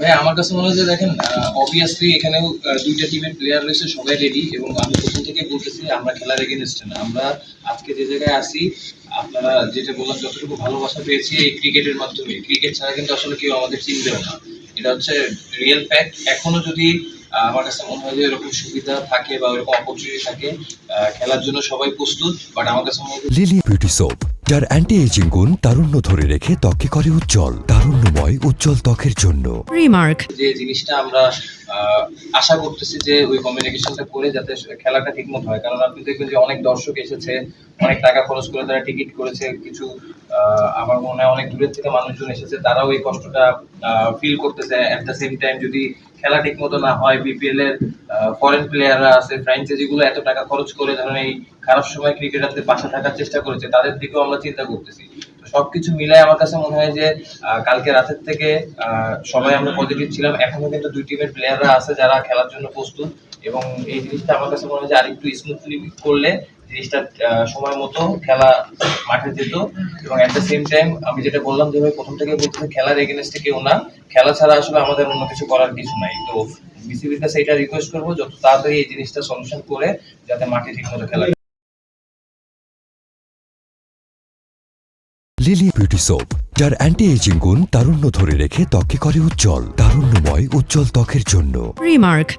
ভাই আমার কাছে মনে হয় যে দেখেন অবভিয়াসলি এখানেও দুইটা টিমের প্লেয়ার রয়েছে, সবাই রেডি। এবং আমি প্রথম থেকেই বলতেছি আমরা খেলার এগেনস্টে না। আমরা আজকে যে জায়গায় আসি, আপনারা যেটা বললাম, যতটুকু ভালোবাসা পেয়েছি এই ক্রিকেটের মাধ্যমে। ক্রিকেট ছাড়া কিন্তু আসলে কেউ আমাদের চিনবেও না, এটা হচ্ছে রিয়েল ফ্যাক্ট। এখনো যদি আমার কাছে মনে হয় যে এরকম সুবিধা থাকে বা এরকম অপরচুনিটি থাকে, খেলার জন্য সবাই প্রস্তুত। বাট আমার কাছে মনে হয় লিলি বিউটি সোপ, যার অ্যান্টি এজিং গুণ তারুণ্য ধরে রেখে ত্বককে করে উজ্জ্বল। তারুণ্যময় উজ্জ্বল ত্বকের জন্য রিমার্ক। যে জিনিসটা আমরা আশা করতেছি যে ওই কমিউনিকেশনটা করে যাতে খেলাটা ঠিকমতো হয়। কারণ আপনি দেখবেন যে অনেক দর্শক এসেছে, অনেক টাকা খরচ করে তারা টিকিট করেছে, কিছু আমার মনে হয় অনেক দূরের থেকে মানুষজন এসেছে, তারাও এই কষ্টটা ফিল করতেছে। অ্যাট দ্য সেম টাইম যদি খেলা ঠিকমতো না হয়, বিপিএল এর ফরেন প্লেয়াররা আছে, ফ্র্যাঞ্চাইজি গুলো এত টাকা খরচ করে ধরেন এই খারাপ সময় ক্রিকেটারদের পাশে থাকার চেষ্টা করেছে, তাদের দিকেও আমরা চিন্তা করতেছি। তো সবকিছু মিলাই আমার কাছে মনে হয় যে কালকে রাতের থেকে সবাই আমরা পজিটিভ ছিলাম। এখনো কিন্তু দুই টিমের প্লেয়াররা আছে যারা খেলার জন্য প্রস্তুত। এবং এই জিনিসটা আমার কাছে মনে হয় যে আরেকটু স্মুথলি করলে জিনিসটা সময় মতো খেলা মাঠে যেত। এবং অ্যাট দ্য সেম টাইম আমি যেটা বললাম যে ভাই প্রথম থেকে বলতে খেলার এগেনস্টে কেউ না, খেলা ছাড়া আসলে আমাদের অন্য কিছু করার কিছু নাই। তো বিসিবির কাছে এটা রিকোয়েস্ট করবো যত তাড়াতাড়ি এই জিনিসটা সলিউশন করে যাতে মাঠে ঠিকমতো খেলা। লিলি বিউটি সোপ, যার অ্যান্টি এজিং গুণ তারুণ্য ধরে রেখে ত্বককে করে উজ্জ্বল। তারুণ্যময় উজ্জ্বল ত্বকের জন্য। রিমার্ক।